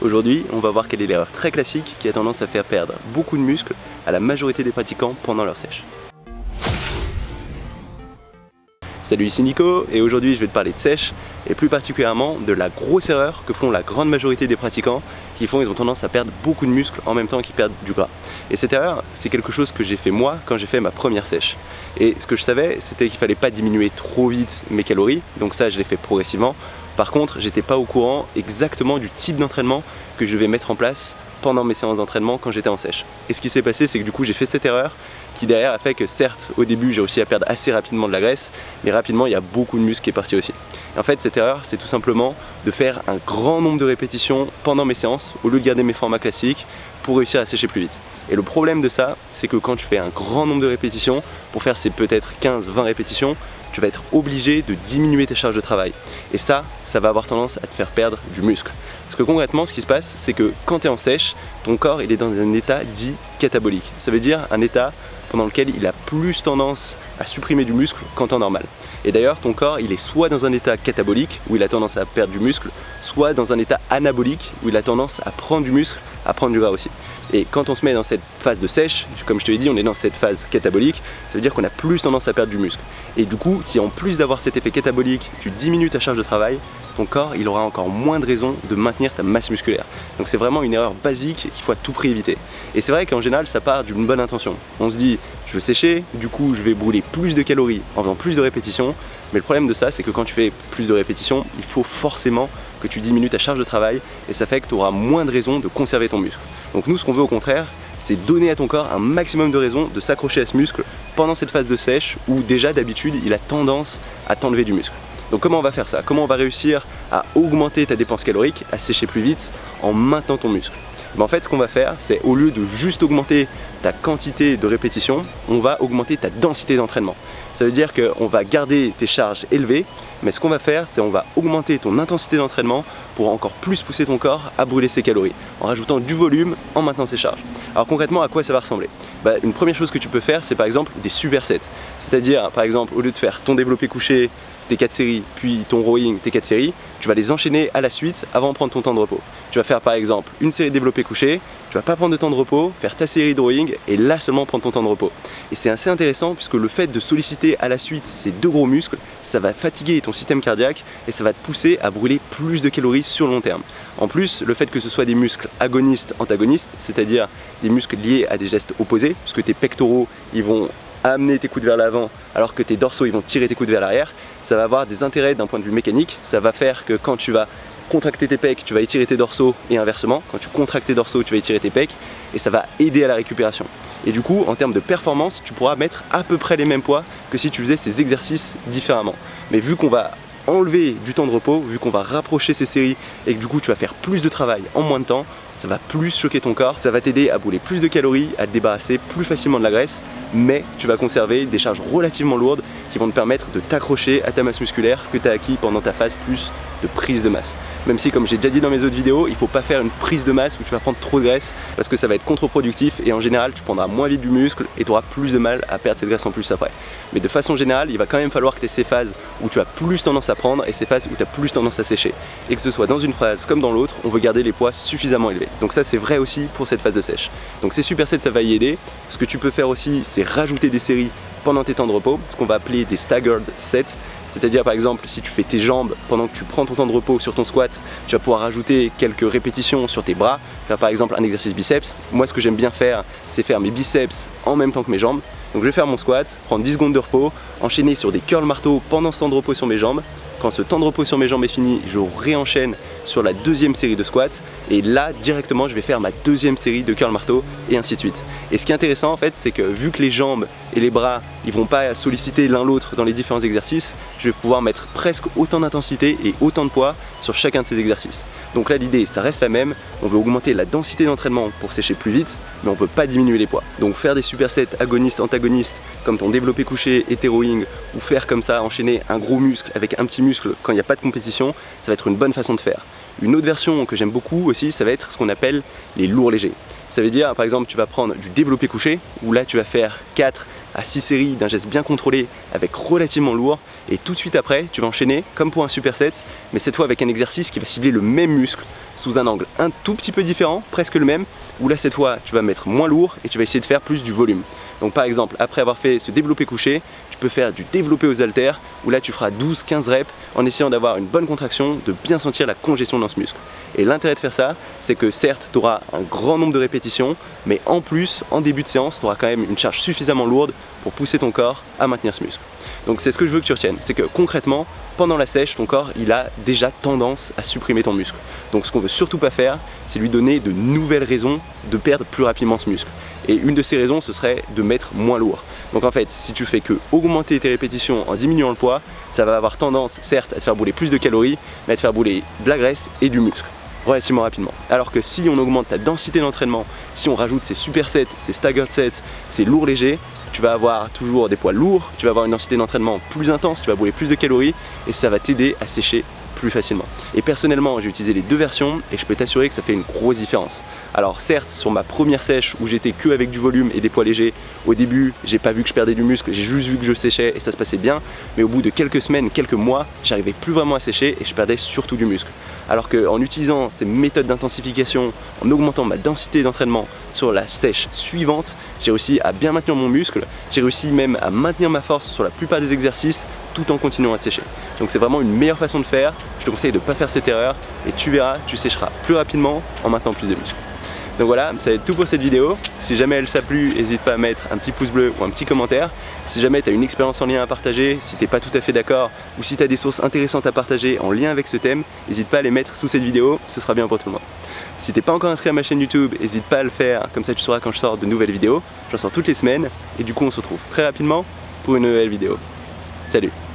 Aujourd'hui, on va voir quelle est l'erreur très classique qui a tendance à faire perdre beaucoup de muscles à la majorité des pratiquants pendant leur sèche. Salut, ici Nico et aujourd'hui je vais te parler de sèche et plus particulièrement de la grosse erreur que font la grande majorité des pratiquants ils ont tendance à perdre beaucoup de muscles en même temps qu'ils perdent du gras. Et cette erreur, c'est quelque chose que j'ai fait moi quand j'ai fait ma première sèche. Et ce que je savais, c'était qu'il fallait pas diminuer trop vite mes calories, donc ça je l'ai fait progressivement. Par contre, j'étais pas au courant exactement du type d'entraînement que je vais mettre en place pendant mes séances d'entraînement quand j'étais en sèche. Et ce qui s'est passé, c'est que du coup j'ai fait cette erreur qui derrière a fait que certes au début j'ai réussi à perdre assez rapidement de la graisse, mais rapidement il y a beaucoup de muscles qui est parti aussi. Et en fait cette erreur c'est tout simplement de faire un grand nombre de répétitions pendant mes séances au lieu de garder mes formats classiques pour réussir à sécher plus vite. Et le problème de ça, c'est que quand tu fais un grand nombre de répétitions, pour faire ces peut-être 15-20 répétitions, tu vas être obligé de diminuer tes charges de travail. Et ça va avoir tendance à te faire perdre du muscle. Parce que concrètement, ce qui se passe, c'est que quand tu es en sèche, ton corps il est dans un état dit catabolique. Ça veut dire un état pendant lequel il a plus tendance à supprimer du muscle qu'en temps normal. Et d'ailleurs, ton corps il est soit dans un état catabolique, où il a tendance à perdre du muscle, soit dans un état anabolique, où il a tendance à prendre du muscle, à prendre du gras aussi. Et quand on se met dans cette phase de sèche, comme je te l'ai dit, on est dans cette phase catabolique, ça veut dire qu'on a plus tendance à perdre du muscle. Et du coup, si en plus d'avoir cet effet catabolique, tu diminues ta charge de travail, ton corps il aura encore moins de raisons de maintenir ta masse musculaire. Donc c'est vraiment une erreur basique qu'il faut à tout prix éviter. Et c'est vrai qu'en général ça part d'une bonne intention. On se dit je veux sécher, du coup je vais brûler plus de calories en faisant plus de répétitions. Mais le problème de ça c'est que quand tu fais plus de répétitions, il faut forcément que tu diminues ta charge de travail et ça fait que tu auras moins de raisons de conserver ton muscle. Donc nous ce qu'on veut au contraire, c'est donner à ton corps un maximum de raisons de s'accrocher à ce muscle pendant cette phase de sèche où déjà d'habitude il a tendance à t'enlever du muscle. Donc comment on va faire ça? Comment on va réussir à augmenter ta dépense calorique, à sécher plus vite en maintenant ton muscle? En fait ce qu'on va faire, c'est au lieu de juste augmenter ta quantité de répétitions, on va augmenter ta densité d'entraînement. Ça veut dire qu'on va garder tes charges élevées, mais ce qu'on va faire, c'est on va augmenter ton intensité d'entraînement pour encore plus pousser ton corps à brûler ses calories, en rajoutant du volume, en maintenant ses charges. Alors concrètement, à quoi ça va ressembler? Une première chose que tu peux faire, c'est par exemple des supersets. C'est-à-dire, par exemple, au lieu de faire ton développé couché, tes 4 séries, puis ton rowing, tes 4 séries, tu vas les enchaîner à la suite avant de prendre ton temps de repos. Tu vas faire par exemple une série de développé couché, tu vas pas prendre de temps de repos, faire ta série de rowing et là seulement prendre ton temps de repos. Et c'est assez intéressant puisque le fait de solliciter à la suite ces deux gros muscles, ça va fatiguer ton système cardiaque et ça va te pousser à brûler plus de calories sur le long terme. En plus, le fait que ce soit des muscles agonistes, antagonistes, c'est-à-dire des muscles liés à des gestes opposés, puisque tes pectoraux ils vont amener tes coudes vers l'avant alors que tes dorsaux ils vont tirer tes coudes vers l'arrière, ça va avoir des intérêts d'un point de vue mécanique. Ça va faire que quand tu vas contracter tes pecs, tu vas étirer tes dorsaux et inversement, quand tu contractes tes dorsaux, tu vas étirer tes pecs et ça va aider à la récupération. Et du coup, en termes de performance, tu pourras mettre à peu près les mêmes poids que si tu faisais ces exercices différemment. Mais vu qu'on va enlever du temps de repos, vu qu'on va rapprocher ces séries et que du coup tu vas faire plus de travail en moins de temps, ça va plus choquer ton corps, ça va t'aider à brûler plus de calories, à te débarrasser plus facilement de la graisse, mais tu vas conserver des charges relativement lourdes qui vont te permettre de t'accrocher à ta masse musculaire que tu as acquis pendant ta phase plus de prise de masse. Même si, comme j'ai déjà dit dans mes autres vidéos, il ne faut pas faire une prise de masse où tu vas prendre trop de graisse parce que ça va être contre-productif et en général tu prendras moins vite du muscle et tu auras plus de mal à perdre cette graisse en plus après. Mais de façon générale, il va quand même falloir que tu aies ces phases où tu as plus tendance à prendre et ces phases où tu as plus tendance à sécher. Et que ce soit dans une phase comme dans l'autre, on veut garder les poids suffisamment élevés. Donc ça c'est vrai aussi pour cette phase de sèche. Donc ces supersets ça va y aider. Ce que tu peux faire aussi c'est rajouter des séries pendant tes temps de repos, ce qu'on va appeler des staggered sets. C'est-à-dire par exemple si tu fais tes jambes pendant que tu prends ton temps de repos sur ton squat, tu vas pouvoir rajouter quelques répétitions sur tes bras, faire par exemple un exercice biceps. Moi ce que j'aime bien faire c'est faire mes biceps en même temps que mes jambes. Donc je vais faire mon squat, prendre 10 secondes de repos, enchaîner sur des curls marteaux pendant ce temps de repos sur mes jambes. Quand ce temps de repos sur mes jambes est fini, je réenchaîne sur la deuxième série de squats et là directement je vais faire ma deuxième série de curl marteau et ainsi de suite. Et ce qui est intéressant en fait c'est que vu que les jambes et les bras ils vont pas solliciter l'un l'autre dans les différents exercices, je vais pouvoir mettre presque autant d'intensité et autant de poids sur chacun de ces exercices. Donc là l'idée ça reste la même, on veut augmenter la densité d'entraînement pour sécher plus vite mais on ne peut pas diminuer les poids. Donc faire des supersets agonistes, antagonistes comme ton développé couché et tes rowing ou faire comme ça enchaîner un gros muscle avec un petit muscle quand il n'y a pas de compétition, ça va être une bonne façon de faire. Une autre version que j'aime beaucoup aussi, ça va être ce qu'on appelle les lourds légers. Ça veut dire par exemple tu vas prendre du développé couché où là tu vas faire 4 à 6 séries d'un geste bien contrôlé avec relativement lourd et tout de suite après tu vas enchaîner comme pour un superset mais cette fois avec un exercice qui va cibler le même muscle sous un angle un tout petit peu différent, presque le même, où là cette fois tu vas mettre moins lourd et tu vas essayer de faire plus du volume. Donc par exemple après avoir fait ce développé couché, tu peux faire du développé aux haltères où là tu feras 12-15 reps en essayant d'avoir une bonne contraction, de bien sentir la congestion dans ce muscle. Et l'intérêt de faire ça, c'est que certes tu auras un grand nombre de répétitions, mais en plus en début de séance tu auras quand même une charge suffisamment lourde pour pousser ton corps à maintenir ce muscle. Donc c'est ce que je veux que tu retiennes, c'est que concrètement pendant la sèche, ton corps il a déjà tendance à supprimer ton muscle. Donc ce qu'on veut surtout pas faire, c'est lui donner de nouvelles raisons de perdre plus rapidement ce muscle. Et une de ces raisons, ce serait de mettre moins lourd. Donc en fait, si tu fais que augmenter tes répétitions en diminuant le poids, ça va avoir tendance, certes, à te faire brûler plus de calories, mais à te faire brûler de la graisse et du muscle relativement rapidement. Alors que si on augmente ta densité d'entraînement, si on rajoute ces supersets, ces staggered sets, ces lourds légers, tu vas avoir toujours des poids lourds, tu vas avoir une densité d'entraînement plus intense, tu vas brûler plus de calories et ça va t'aider à sécher plus facilement. Et personnellement, j'ai utilisé les deux versions et je peux t'assurer que ça fait une grosse différence. Alors certes, sur ma première sèche où j'étais que avec du volume et des poids légers, au début, j'ai pas vu que je perdais du muscle, j'ai juste vu que je séchais et ça se passait bien, mais au bout de quelques semaines, quelques mois, j'arrivais plus vraiment à sécher et je perdais surtout du muscle. Alors qu'en utilisant ces méthodes d'intensification, en augmentant ma densité d'entraînement sur la sèche suivante, j'ai réussi à bien maintenir mon muscle, j'ai réussi même à maintenir ma force sur la plupart des exercices tout en continuant à sécher. Donc c'est vraiment une meilleure façon de faire, je te conseille de ne pas faire cette erreur et tu verras, tu sécheras plus rapidement en maintenant plus de muscles. Donc voilà, ça va être tout pour cette vidéo. Si jamais elle t'a plu, n'hésite pas à mettre un petit pouce bleu ou un petit commentaire. Si jamais tu as une expérience en lien à partager, si tu n'es pas tout à fait d'accord ou si tu as des sources intéressantes à partager en lien avec ce thème, n'hésite pas à les mettre sous cette vidéo, ce sera bien pour tout le monde. Si t'es pas encore inscrit à ma chaîne YouTube, n'hésite pas à le faire, comme ça tu sauras quand je sors de nouvelles vidéos. J'en sors toutes les semaines et du coup on se retrouve très rapidement pour une nouvelle vidéo. Salut!